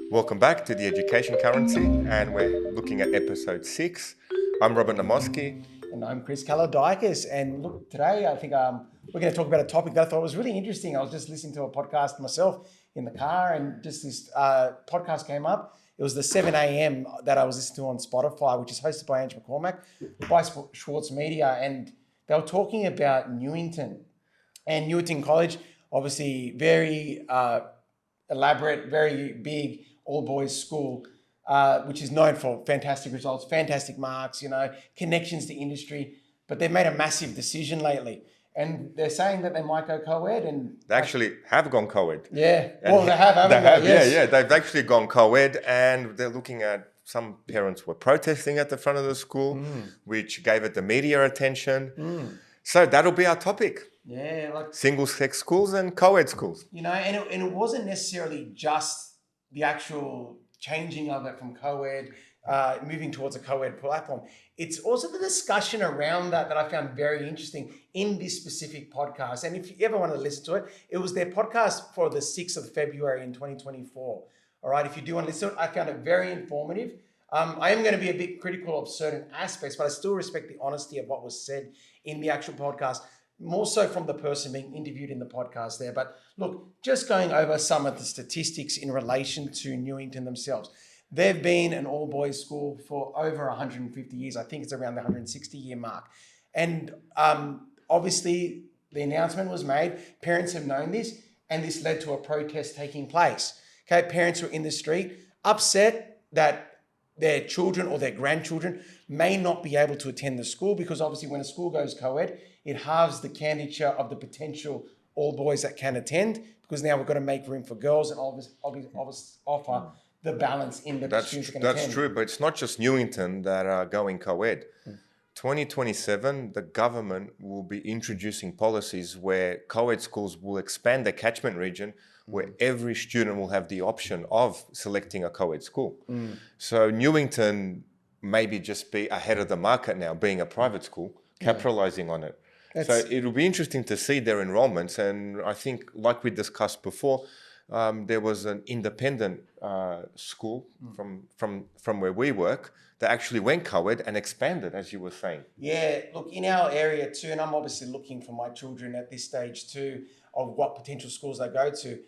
Welcome back to the Education Currency, and we're looking at episode 6. I'm Robert Namoski. And I'm Chris Kalodikis. And look, today I think we're going to talk about a topic that I thought was really interesting. I was just listening to a podcast myself in the car, and just this podcast came up. It was the 7 a.m. that I was listening to on Spotify, which is hosted by Andrew McCormack, by Schwartz Media. And they were talking about Newington. And Newington College, obviously very elaborate, very big, all-boys school, which is known for fantastic results, fantastic marks, connections to industry. But they've made a massive decision lately. And they're saying that they might go co-ed. And They actually have gone co-ed. Yeah, well, they have, haven't they? Yes. Yeah, they've actually gone co-ed, and they're looking at, some parents were protesting at the front of the school, which gave it the media attention. So that'll be our topic. Yeah, like Single-sex schools and co-ed schools. and it wasn't necessarily just the actual changing of it from co-ed, moving towards a co-ed platform. It's also the discussion around that I found very interesting in this specific podcast. And if you ever want to listen to it, it was their podcast for the 6th of February in 2024. All right, if you do want to listen to it, I found it very informative. I am going to be a bit critical of certain aspects, but I still respect the honesty of what was said in the actual podcast, more so from the person being interviewed in the podcast there. But look, just going over some of the statistics in relation to Newington themselves. They've been an all-boys school for over 150 years. I think it's around the 160-year mark. And obviously, the announcement was made. Parents have known this, and this led to a protest taking place. Okay, parents were in the street, upset that their children or their grandchildren may not be able to attend the school, because obviously when a school goes co-ed, it halves the candidature of the potential all boys that can attend, because now we've got to make room for girls and obviously offer the balance in the students that can attend. That's true, but it's not just Newington that are going co-ed. 2027, the government will be introducing policies where co-ed schools will expand their catchment region, where every student will have the option of selecting a co-ed school. So Newington maybe just be ahead of the market now, being a private school, capitalizing on it. So it'll be interesting to see their enrollments. And I think, like we discussed before, there was an independent school from where we work that actually went co-ed and expanded, as you were saying. Yeah, look, in our area too, and I'm obviously looking for my children at this stage too, of what potential schools they go to.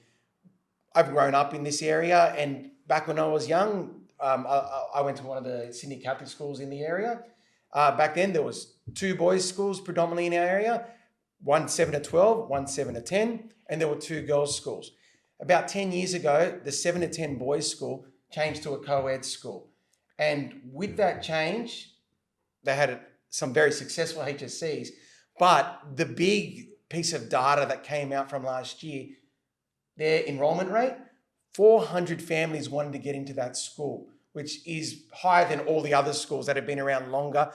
I've grown up in this area, and back when I was young, I went to one of the Sydney Catholic schools in the area. Back then, there was 2 boys' schools predominantly in our area, one 7 to 12, one 7 to 10, and there were 2 girls' schools. About 10 years ago, the 7 to 10 boys' school changed to a co-ed school. And with that change, they had some very successful HSCs. But the big piece of data that came out from last year, their enrollment rate, 400 families wanted to get into that school, which is higher than all the other schools that have been around longer.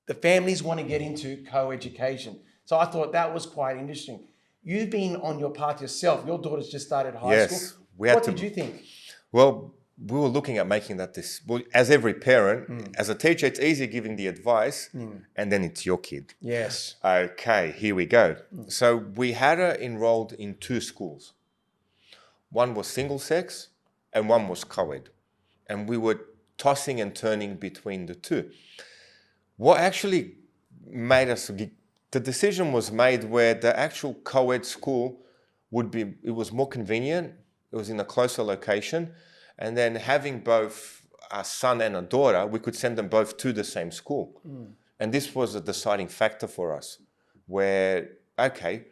The families want to get into co-education. So I thought that was quite interesting. You've been on your path yourself. Your daughter's just started high school. What did you think? Well, we were looking at making that as every parent, as a teacher, it's easy giving the advice, and then it's your kid. Yes. Okay, here we go. So we had her enrolled in 2 schools. One was single sex and one was co-ed. And we were tossing and turning between the 2. What actually made us, the decision was made where the actual co-ed school it was more convenient, it was in a closer location, and then having both a son and a daughter, we could send them both to the same school. And this was a deciding factor for us, where, okay,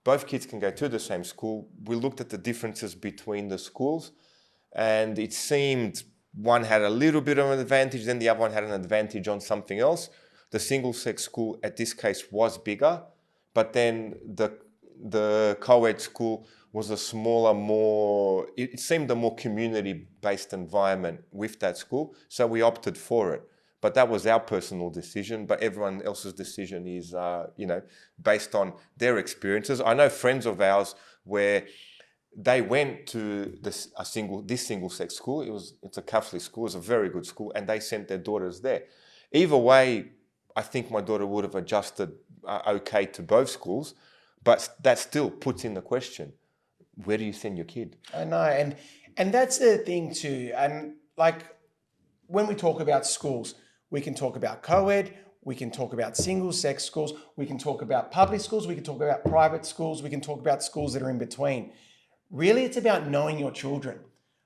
both kids can go to the same school. We looked at the differences between the schools, and it seemed one had a little bit of an advantage, then the other one had an advantage on something else. The single-sex school, at this case, was bigger, but then the co-ed school was a smaller, it seemed a more community-based environment with that school, so we opted for it. But that was our personal decision, but everyone else's decision is, based on their experiences. I know friends of ours where they went to this single-sex school. It's a Catholic school. It's a very good school, and they sent their daughters there. Either way, I think my daughter would have adjusted okay to both schools, but that still puts in the question: where do you send your kid? I know, and that's the thing too. And like when we talk about schools, we can talk about co-ed, we can talk about single-sex schools, we can talk about public schools, we can talk about private schools, we can talk about schools that are in between. Really, it's about knowing your children.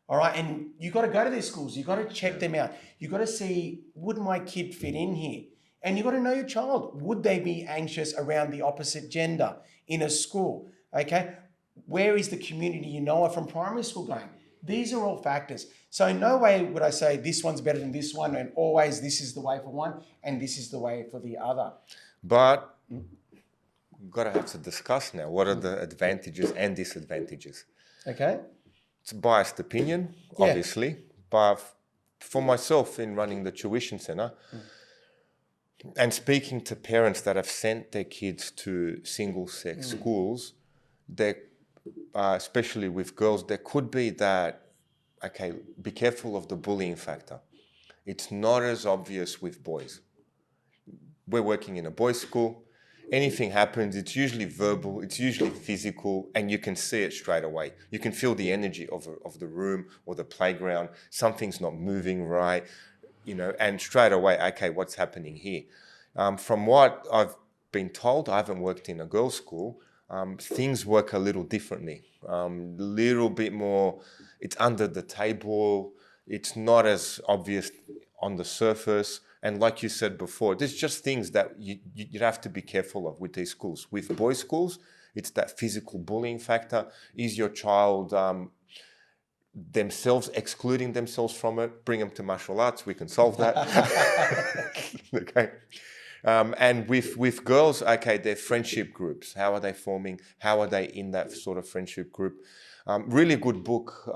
All right. And you got to go to these schools. You got to check them out. You got to see, would my kid fit in here? And you got to know your child. Would they be anxious around the opposite gender in a school? Okay. Where is the community you know of from primary school going? These are all factors. So in no way would I say this one's better than this one and always this is the way for one and this is the way for the other. But we've got to have to discuss now, what are the advantages and disadvantages? Okay. It's a biased opinion, obviously, but for myself in running the tuition center and speaking to parents that have sent their kids to single-sex schools, especially with girls, there could be that, okay, be careful of the bullying factor. It's not as obvious with boys. We're working in a boys' school. Anything happens, it's usually verbal, it's usually physical, and you can see it straight away. You can feel the energy of the room or the playground. Something's not moving right, and straight away, okay, what's happening here? From what I've been told, I haven't worked in a girls' school, things work a little differently, a little bit more, it's under the table, it's not as obvious on the surface. And like you said before, there's just things that you'd have to be careful of with these schools. With boys' schools, it's that physical bullying factor. Is your child themselves excluding themselves from it? Bring them to martial arts, we can solve that. Okay. And with girls, okay, they're friendship groups. How are they forming? How are they in that sort of friendship group? Really good book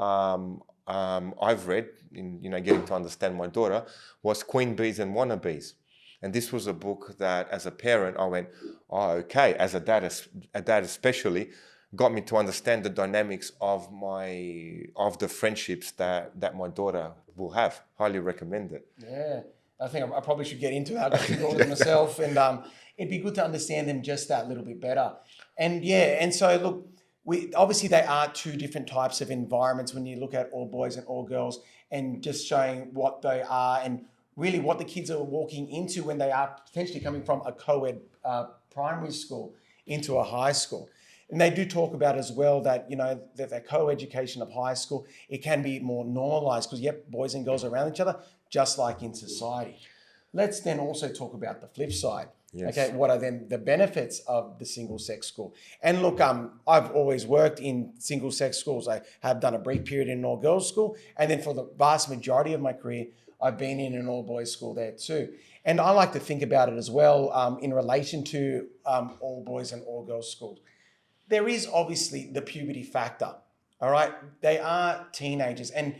I've read in getting to understand my daughter was Queen Bees and Wannabes, and this was a book that as a parent I went, oh, okay, as a dad especially, got me to understand the dynamics of the friendships that my daughter will have. Highly recommend it. Yeah, I think I probably should get into that. I've got two daughters myself, and it'd be good to understand them just that little bit better. And so look. Obviously, they are two different types of environments when you look at all boys and all girls and just showing what they are and really what the kids are walking into when they are potentially coming from a co-ed primary school into a high school. And they do talk about as well that, that the co-education of high school, it can be more normalized because, boys and girls are around each other, just like in society. Let's then also talk about the flip side. Yes. Okay, what are then the benefits of the single-sex school? And look, I've always worked in single-sex schools. I have done a brief period in an all-girls school, and then for the vast majority of my career, I've been in an all-boys school there too. And I like to think about it as well in relation to all boys and all girls schools. There is obviously the puberty factor, all right? They are teenagers, and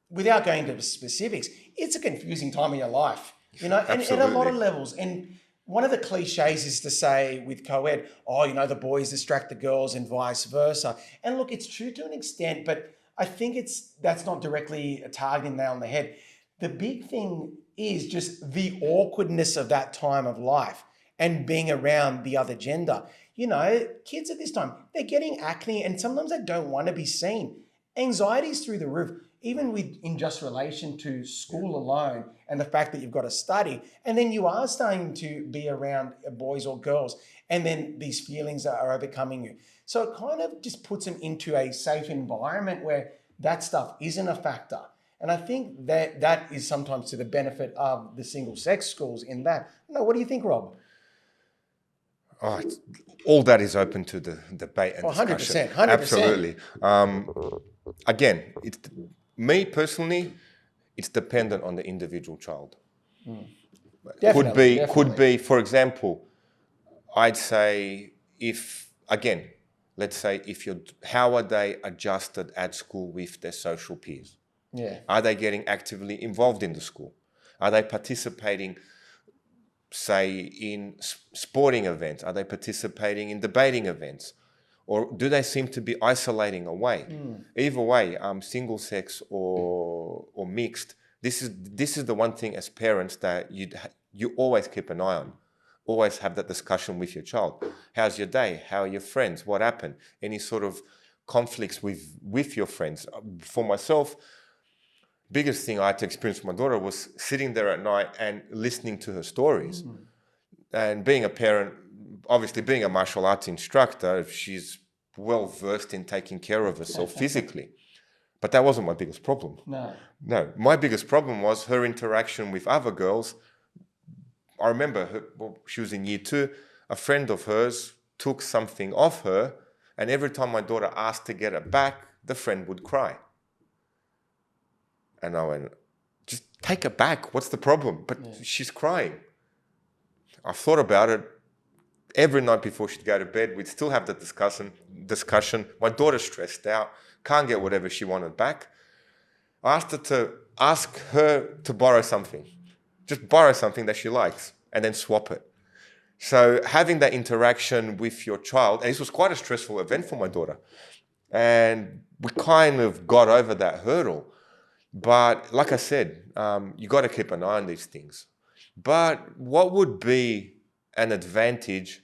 without going into specifics, it's a confusing time in your life, and at a lot of levels. And one of the cliches is to say with co-ed, the boys distract the girls and vice versa. And look, it's true to an extent, but I think that's not directly targeting the nail on the head. The big thing is just the awkwardness of that time of life and being around the other gender. Kids at this time, they're getting acne and sometimes they don't want to be seen. Anxiety's through the roof, even in just relation to school alone and the fact that you've got to study. And then you are starting to be around boys or girls, and then these feelings are overcoming you. So it kind of just puts them into a safe environment where that stuff isn't a factor. And I think that is sometimes to the benefit of the single-sex schools in that. No, what do you think, Rob? Oh, all that is open to the debate and discussion. 100%. Absolutely. Again, me personally, it's dependent on the individual child. Definitely. Could be, for example, I'd say how are they adjusted at school with their social peers? Yeah. Are they getting actively involved in the school? Are they participating, say, in sporting events? Are they participating in debating events? Or do they seem to be isolating away? Either way, single sex or mixed, this is the one thing as parents that you always keep an eye on. Always have that discussion with your child. How's your day? How are your friends? What happened? Any sort of conflicts with your friends. For myself, biggest thing I had to experience with my daughter was sitting there at night and listening to her stories. And being a parent, obviously being a martial arts instructor, she's well versed in taking care of herself physically. But that wasn't my biggest problem. No, my biggest problem was her interaction with other girls. I remember she was in year 2, a friend of hers took something off her, and every time my daughter asked to get it back, the friend would cry. And I went, just take it back. What's the problem? But she's crying. I thought about it. Every night before she'd go to bed, we'd still have the discussion. My daughter's stressed out, can't get whatever she wanted back. I asked her to borrow something. Just borrow something that she likes and then swap it. So having that interaction with your child, and this was quite a stressful event for my daughter. And we kind of got over that hurdle. But like I said, you got to keep an eye on these things. But what would be an advantage,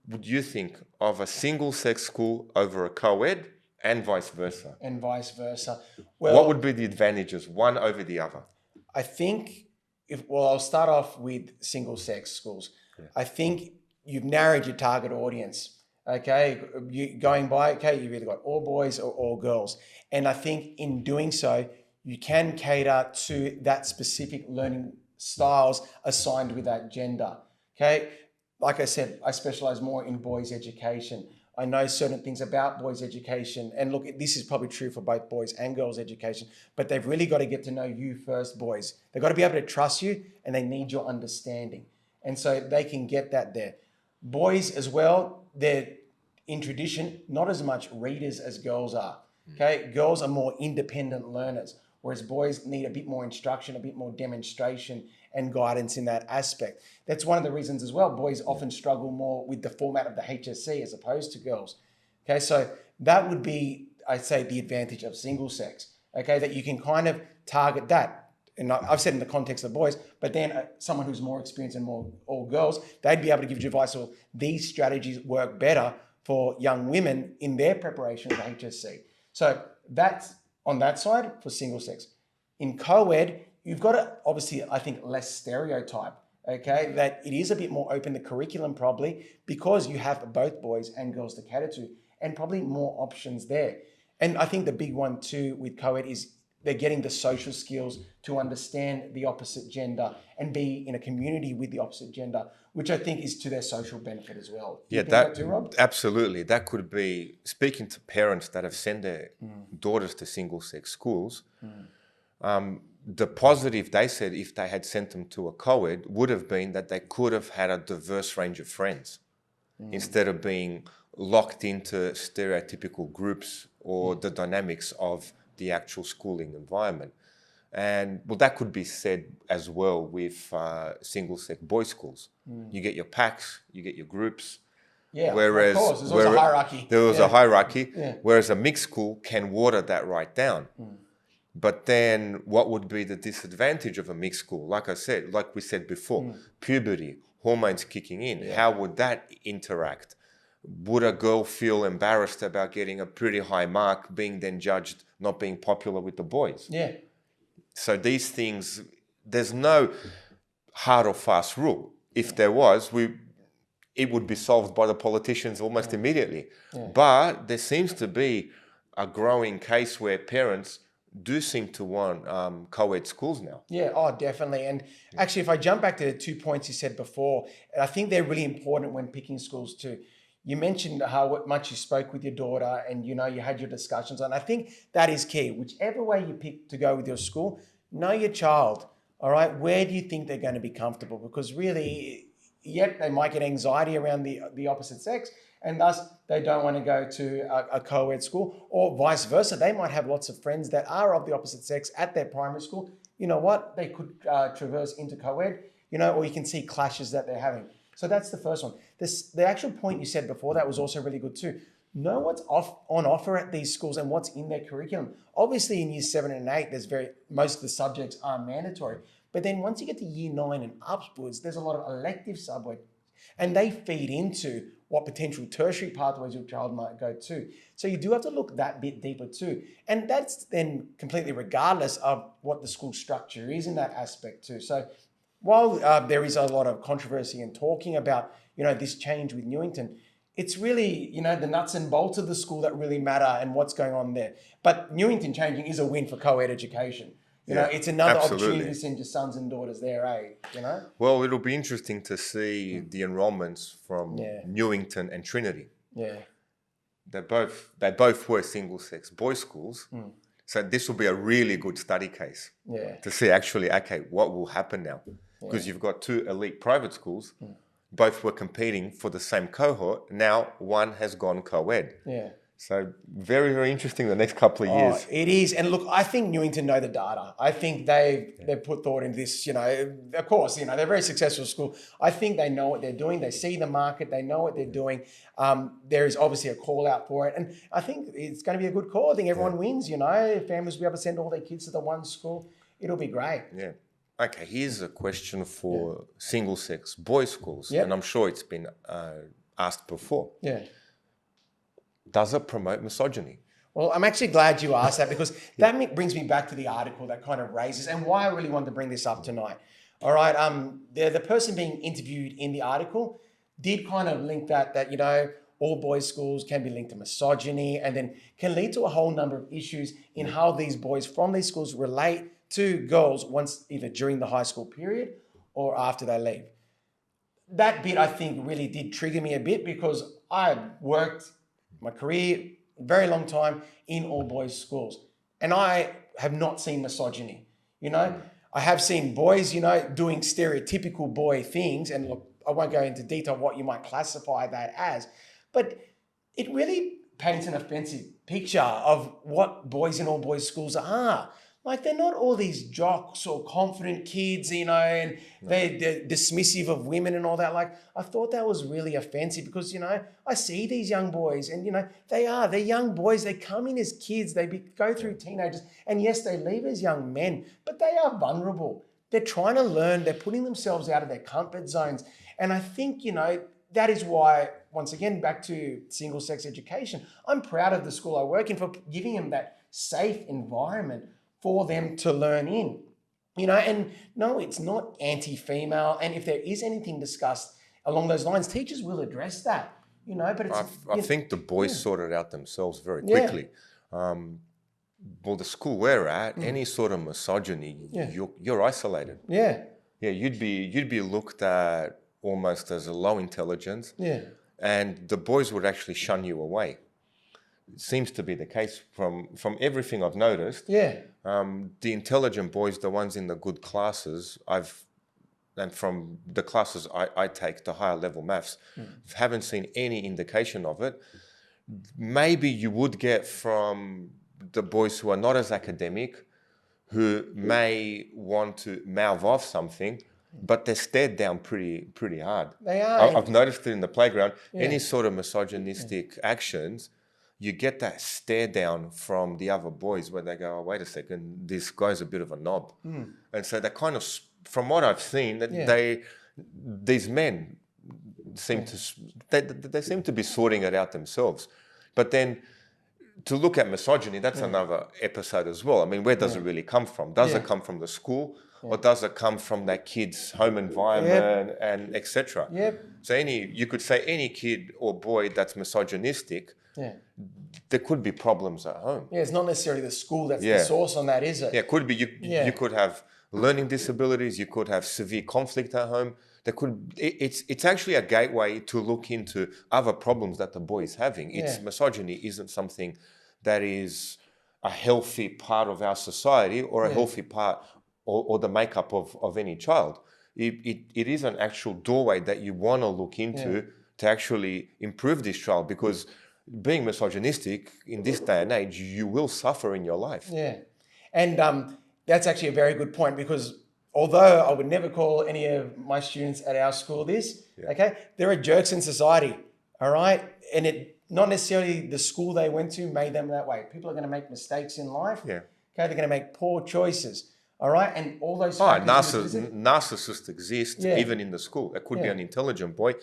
would you think, of a single-sex school over a co-ed and vice versa? And vice versa. Well, what would be the advantages, one over the other? I think, I'll start off with single-sex schools. Yeah. I think you've narrowed your target audience. Okay, you've either got all boys or all girls. And I think in doing so, you can cater to that specific learning styles assigned with that gender. Okay, like I said, I specialize more in boys' education. I know certain things about boys' education. And look, this is probably true for both boys and girls' education, but they've really got to get to know you first, boys. They've got to be able to trust you, and they need your understanding. And so they can get that there. Boys as well, they're in tradition, not as much readers as girls are. Okay, girls are more independent learners, whereas boys need a bit more instruction, a bit more demonstration and guidance in that aspect. That's one of the reasons as well. Boys often struggle more with the format of the HSC as opposed to girls. Okay, so that would be, I'd say, the advantage of single sex. Okay, that you can kind of target that. And I've said in the context of boys, but then someone who's more experienced and more all girls, they'd be able to give you advice, or these strategies work better for young women in their preparation for HSC. So that's on that side for single sex. In co-ed, you've got to, obviously, I think, less stereotype, okay? That it is a bit more open, the curriculum probably, because you have both boys and girls to cater to, and probably more options there. And I think the big one too with co-ed is they're getting the social skills to understand the opposite gender and be in a community with the opposite gender, which I think is to their social benefit as well. Yeah, that too, Rob? Absolutely. That could be, speaking to parents that have sent their daughters to single-sex schools, the positive, they said, if they had sent them to a co-ed, would have been that they could have had a diverse range of friends instead of being locked into stereotypical groups or the dynamics of the actual schooling environment. And well, that could be said as well with single-sex boys' schools. You get your packs, you get your groups. Yeah, whereas, of course, there's always a hierarchy. There was a hierarchy, whereas a mixed school can water that right down. But then what would be the disadvantage of a mixed school? Like I said, like we said before, puberty, hormones kicking in. Yeah. How would that interact? Would a girl feel embarrassed about getting a pretty high mark, being then judged not being popular with the boys? Yeah. So these things, there's no hard or fast rule. If there was, it would be solved by the politicians almost immediately. Yeah. But there seems to be a growing case where parents do seem to want co-ed schools now. Yeah, oh, definitely. And actually, if I jump back to the 2 points you said before, and I think they're really important when picking schools too. You mentioned how much you spoke with your daughter and, you had your discussions. And I think that is key. Whichever way you pick to go with your school, know your child, all right? Where do you think they're going to be comfortable? Because really, yep, they might get anxiety around the opposite sex, and thus they don't want to go to a co-ed school, or vice versa. They might have lots of friends that are of the opposite sex at their primary school. You know what? They could traverse into co-ed, or you can see clashes that they're having. So that's the first one. The actual point you said before that was also really good too. Know what's on offer at these schools and what's in their curriculum. Obviously in years 7 and 8, most of the subjects are mandatory. But then once you get to year 9 and upwards, there's a lot of elective subjects, and they feed into what potential tertiary pathways your child might go to. So you do have to look that bit deeper too. And that's then completely regardless of what the school structure is in that aspect too. So while there is a lot of controversy in talking about, this change with Newington, it's really, the nuts and bolts of the school that really matter and what's going on there. But Newington changing is a win for co-ed education. It's another opportunity to send your sons and daughters there, Well, it'll be interesting to see the enrollments from Newington and Trinity. Yeah. They both were single-sex boys' schools. So this will be a really good study case to see actually, okay, what will happen now? Because you've got two elite private schools, both were competing for the same cohort. Now one has gone co-ed. Yeah. So very, very interesting the next couple of years. It is. And look, I think Newington know the data. I think they've put thought into this, of course, they're a very successful school. I think they know what they're doing. They see the market. They know what they're doing. There is obviously a call out for it. And I think it's going to be a good call. I think everyone wins, families will be able to send all their kids to the one school. It'll be great. Yeah. Okay, here's a question for single-sex boys' schools. And I'm sure it's been asked before. Yeah. Does it promote misogyny? Well, I'm actually glad you asked that because that brings me back to the article that kind of raises and why I really wanted to bring this up tonight. All right, the person being interviewed in the article did kind of link that all boys' schools can be linked to misogyny and then can lead to a whole number of issues in how these boys from these schools relate to girls once either during the high school period or after they leave. That bit, I think, really did trigger me a bit because I worked my career, very long time in all boys schools. And I have not seen misogyny. I have seen boys, doing stereotypical boy things. And look, I won't go into detail what you might classify that as, but it really paints an offensive picture of what boys in all boys schools are. Like, they're not all these jocks or confident kids, and they're dismissive of women and all that. Like, I thought that was really offensive because, I see these young boys and, they're young boys. They come in as kids. They go through teenagers. And yes, they leave as young men, but they are vulnerable. They're trying to learn. They're putting themselves out of their comfort zones. And I think, that is why, once again, back to single-sex education, I'm proud of the school I work in for giving them that safe environment for them to learn in, and no, it's not anti-female. And if there is anything discussed along those lines, teachers will address that, but it's... I think the boys sorted out themselves very quickly. Well, the school we're at, any sort of misogyny, you're isolated. Yeah, you'd be looked at almost as a low intelligence. Yeah. And the boys would actually shun you away. It seems to be the case from everything I've noticed. Yeah. The intelligent boys, the ones in the good classes, and from the classes I take, the higher level maths, haven't seen any indication of it. Maybe you would get from the boys who are not as academic, who may want to mouth off something, but they're stared down pretty hard. They are. I've noticed it in the playground. Any sort of misogynistic actions, you get that stare down from the other boys where they go, oh, wait a second, this guy's a bit of a knob. And so they kind of, from what I've seen, that these men seem they seem to be sorting it out themselves. But then to look at misogyny, that's another episode as well. I mean, where does it really come from? Does it come from the school? Or does it come from that kid's home environment and etc.? So you could say any kid or boy that's misogynistic, there could be problems at home. Yeah, it's not necessarily the school that's the source on that, is it? Yeah, it could be. You could have learning disabilities. You could have severe conflict at home. It's actually a gateway to look into other problems that the boy is having. Misogyny isn't something that is a healthy part of our society or a healthy part or the makeup of any child. It is an actual doorway that you want to look into to actually improve this child, because being misogynistic in this day and age, you will suffer in your life. Yeah. And that's actually a very good point, because although I would never call any of my students at our school this, okay, there are jerks in society, all right? And it not necessarily the school they went to made them that way. People are going to make mistakes in life. Yeah. Okay, they're going to make poor choices. All right, and all those... narcissists exist even in the school. It could be an intelligent boy,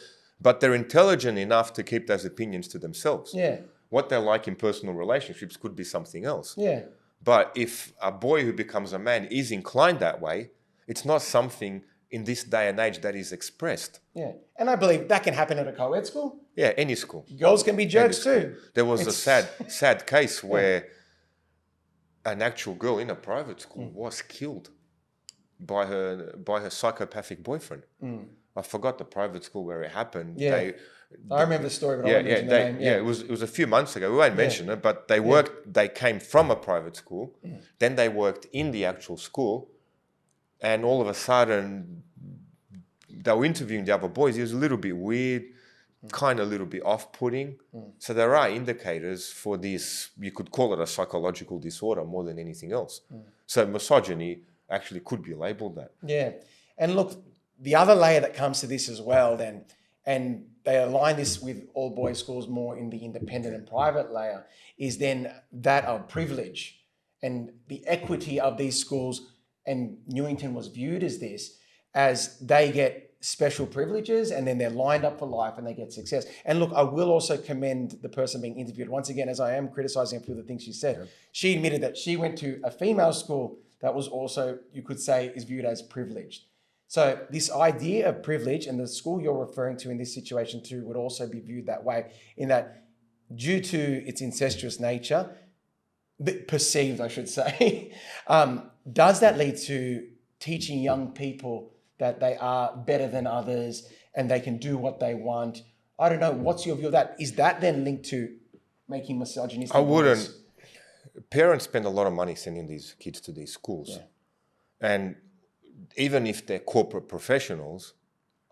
but they're intelligent enough to keep those opinions to themselves. Yeah. What they're like in personal relationships could be something else. Yeah. But if a boy who becomes a man is inclined that way, it's not something in this day and age that is expressed. Yeah. And I believe that can happen at a co-ed school. Yeah, any school. Girls can be jerks too. There was a sad case where an actual girl in a private school was killed by her psychopathic boyfriend. I forgot the private school where it happened. Yeah. I remember the story, but I won't mention the name. Yeah, it was a few months ago. We won't mention it, but they came from a private school. Then they worked in the actual school, and all of a sudden they were interviewing the other boys. It was a little bit weird, kind of a little bit off-putting. So there are indicators for this. You could call it a psychological disorder more than anything else. So misogyny actually could be labelled that. Yeah. And look, the other layer that comes to this as well then, and they align this with all boys schools more in the independent and private layer, is then that of privilege and the equity of these schools. And Newington was viewed as this, as they get special privileges and then they're lined up for life and they get success. And look, I will also commend the person being interviewed once again, as I am criticizing her for the things she said. Yeah. She admitted that she went to a female school that was also, you could say, is viewed as privileged. So this idea of privilege, and the school you're referring to in this situation too, would also be viewed that way, in that due to its incestuous nature, perceived, I should say, does that lead to teaching young people that they are better than others and they can do what they want? I don't know. What's your view of that? Is that then linked to making misogynistic? I wouldn't. Parents spend a lot of money sending these kids to these schools. Yeah. And even if they're corporate professionals,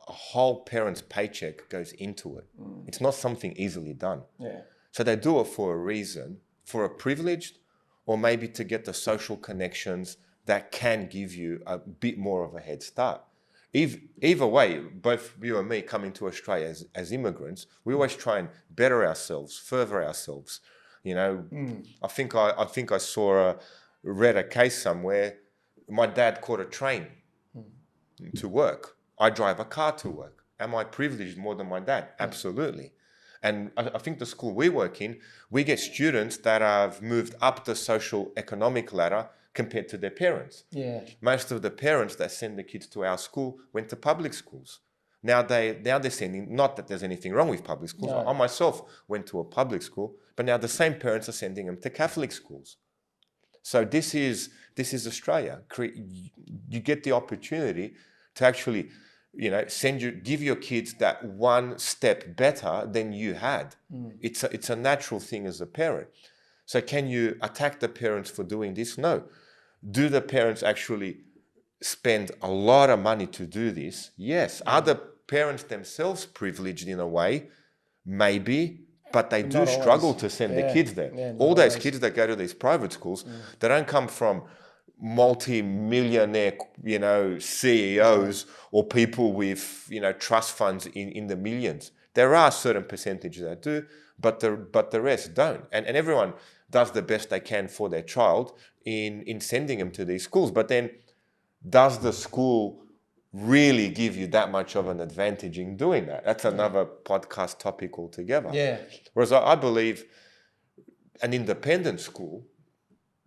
a whole parent's paycheck goes into it. It's not something easily done. Yeah. So they do it for a reason, for a privilege, or maybe to get the social connections that can give you a bit more of a head start. Either way, both you and me coming to Australia as immigrants, we always try and better ourselves, further ourselves. You know, I think I read a case somewhere. My dad caught a train to work. I drive a car to work. Am I privileged more than my dad? Absolutely. And I think the school we work in, we get students that have moved up the social economic ladder compared to their parents. Yeah. Most of the parents that send the kids to our school went to public schools. Now they're sending, not that there's anything wrong with public schools. No. I myself went to a public school, but now the same parents are sending them to Catholic schools. So this is Australia. You get the opportunity to actually, give your kids that one step better than you had. It's a natural thing as a parent. So can you attack the parents for doing this? No. Do the parents actually spend a lot of money to do this? Yes. Are the parents themselves privileged in a way? Maybe, but they do struggle to send the kids there. Yeah, all those kids that go to these private schools, they don't come from multi-millionaire, CEOs or people with, trust funds in the millions. There are a certain percentage that do, but the rest don't. And everyone does the best they can for their child in sending them to these schools. But then, does the school really give you that much of an advantage in doing that? That's another podcast topic altogether. Yeah. Whereas I believe an independent school,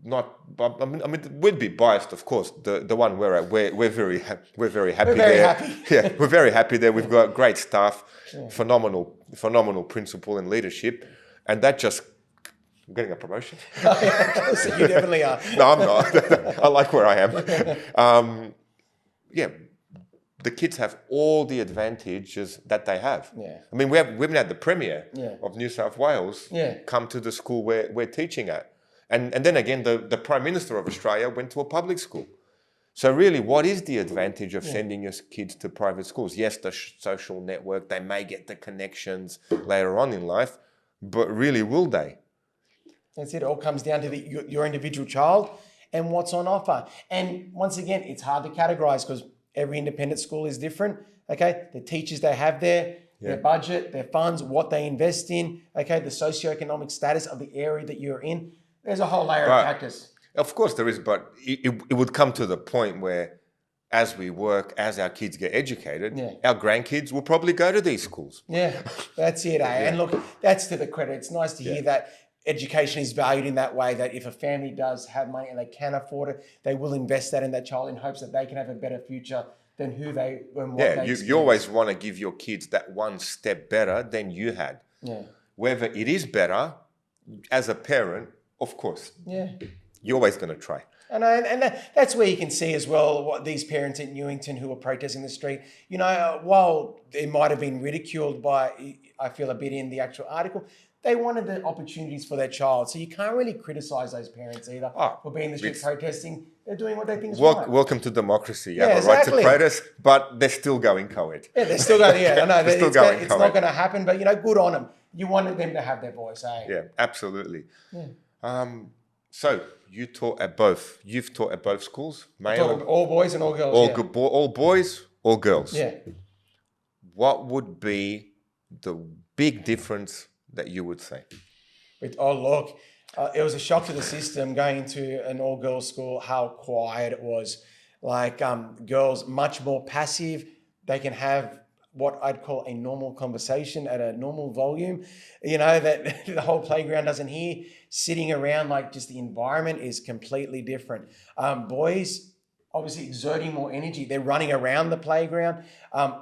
we'd be biased, of course. The one we're at, we're very happy we're very there. Happy. Yeah, we're very happy there. We've got great staff, phenomenal principal and leadership, and that just. I'm getting a promotion. So you definitely are. No, I'm not. I like where I am. The kids have all the advantages that they have. Yeah. I mean, we've been at the Premier of New South Wales come to the school where we're teaching at. And then again, the Prime Minister of Australia went to a public school. So really, what is the advantage of sending your kids to private schools? Yes, the social network, they may get the connections later on in life, but really, will they? That's it. It all comes down to your individual child and what's on offer. And once again, it's hard to categorize because every independent school is different. Okay, the teachers they have there, their budget, their funds, what they invest in. Okay, the socioeconomic status of the area that you're in. There's a whole layer of factors. Of course there is, but it would come to the point where as we work, as our kids get educated, Yeah. our grandkids will probably go to these schools. Yeah, that's it, eh? And look, that's to the credit. It's nice to hear that education is valued in that way, that if a family does have money and they can afford it, they will invest that in that child in hopes that they can have a better future than what they You always want to give your kids that one step better than you had. Yeah. Whether it is better, as a parent, of course, you're always going to try. And that's where you can see as well what these parents in Newington who were protesting the street, while it might have been ridiculed by, I feel a bit in the actual article, they wanted the opportunities for their child. So you can't really criticize those parents either for being in the street protesting. They're doing what they think is right. Welcome to democracy. You have a right to protest, but they're still going co-ed. Yeah, they're still going, I know. They're still going it's not going to happen, but, good on them. You wanted them to have their voice, eh? Yeah, absolutely. Yeah. So you taught at both. You've taught at both schools, male, all boys and all girls. All boys, all girls. Yeah. What would be the big difference that you would say? It was a shock to the system going into an all-girls school, how quiet it was. Like girls, much more passive. They can have what I'd call a normal conversation at a normal volume, that the whole playground doesn't hear. Sitting around, like, just the environment is completely different. Boys, obviously exerting more energy. They're running around the playground,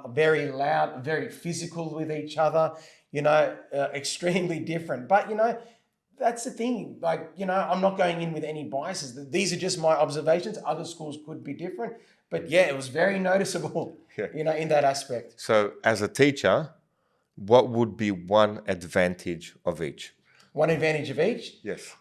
very loud, very physical with each other, extremely different. But, that's the thing. Like, I'm not going in with any biases. These are just my observations. Other schools could be different. But yeah, it was very noticeable, in that aspect. So as a teacher, what would be one advantage of each? One advantage of each? Yes.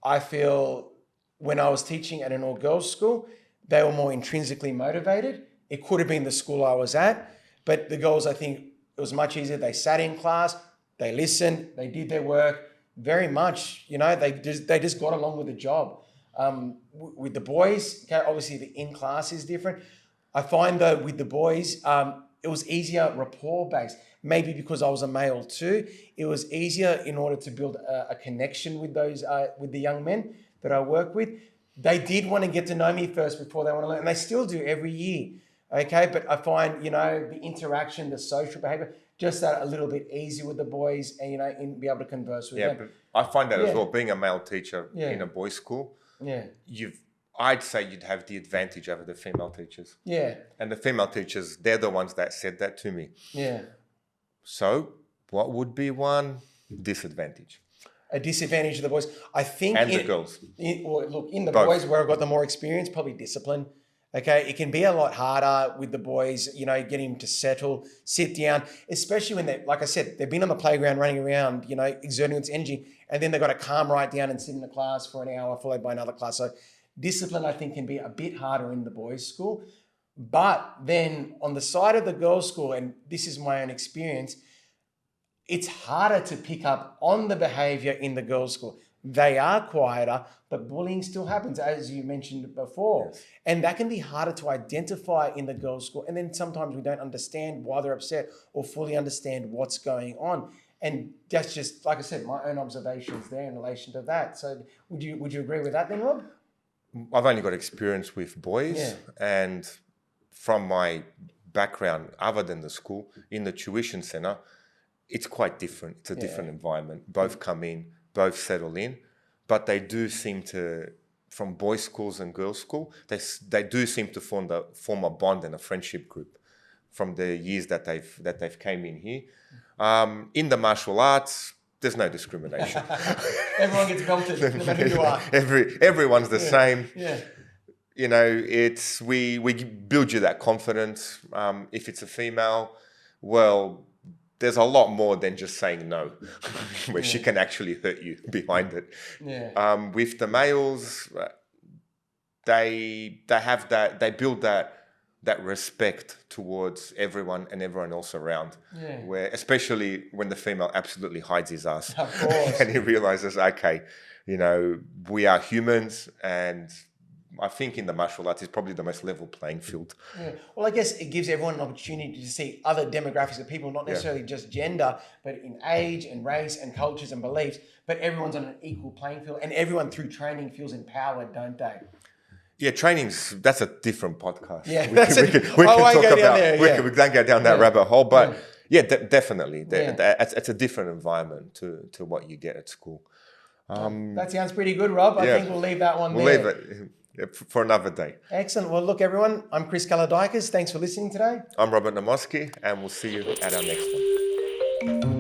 I feel when I was teaching at an all-girls school, they were more intrinsically motivated. It could have been the school I was at, but the girls, I think it was much easier. They sat in class, they listened, they did their work very much, they just got along with the job. With the boys, okay, obviously the in-class is different. I find though with the boys, it was easier rapport-based. Maybe because I was a male too, it was easier in order to build a connection with with the young men that I work with. They did want to get to know me first before they want to learn, and they still do every year. Okay, but I find, the interaction, the social behavior, just that a little bit easier with the boys and, and be able to converse with them. Yeah, but I find that as well, being a male teacher in a boys' school, I'd say you'd have the advantage over the female teachers. Yeah. And the female teachers, they're the ones that said that to me. Yeah. So what would be one disadvantage? A disadvantage of the boys, I think. And the girls. In the Both. boys where I've got the more experience, probably discipline. Okay, it can be a lot harder with the boys, getting them to settle, sit down, especially when like I said, they've been on the playground running around, exerting its energy, and then they've got to calm right down and sit in the class for an hour, followed by another class. So discipline, I think, can be a bit harder in the boys' school. But then on the side of the girls' school, and this is my own experience, it's harder to pick up on the behavior in the girls' school. They are quieter, but bullying still happens, as you mentioned before. Yes. And that can be harder to identify in the girls' school. And then sometimes we don't understand why they're upset or fully understand what's going on. And that's just, like I said, my own observations there in relation to that. So would you agree with that then, Rob? I've only got experience with boys, and from my background, other than the school, in the tuition centre, it's quite different. It's a different environment. Both come in, both settle in, but they do seem to, from boys' schools and girls' school, they do seem to form a bond and a friendship group from the years that they've came in here. In the martial arts, there's no discrimination. Everyone gets belted, no matter who you are. Everyone's the same. Yeah. It's we build you that confidence. If it's a female, well, there's a lot more than just saying no, where she can actually hurt you behind it. Yeah. With the males, they have that, they build that respect towards everyone and everyone else around. Yeah. Where, especially when the female absolutely hides his ass. Of course. And he realizes, okay, we are humans, and I think in the martial arts, it's probably the most level playing field. Yeah. Well, I guess it gives everyone an opportunity to see other demographics of people, not necessarily just gender, but in age and race and cultures and beliefs, but everyone's on an equal playing field, and everyone through training feels empowered, don't they? Yeah, that's a different podcast. Yeah, we can go down there. Yeah. We can go down that rabbit hole, but yeah, definitely. Yeah. It's a different environment to what you get at school. That sounds pretty good, Rob. I think we'll leave that one We'll there. leave it for another day. Excellent. Well, look, everyone, I'm Chris Kaladikis. Thanks for listening today. I'm Robert Namoski, and we'll see you at our next one.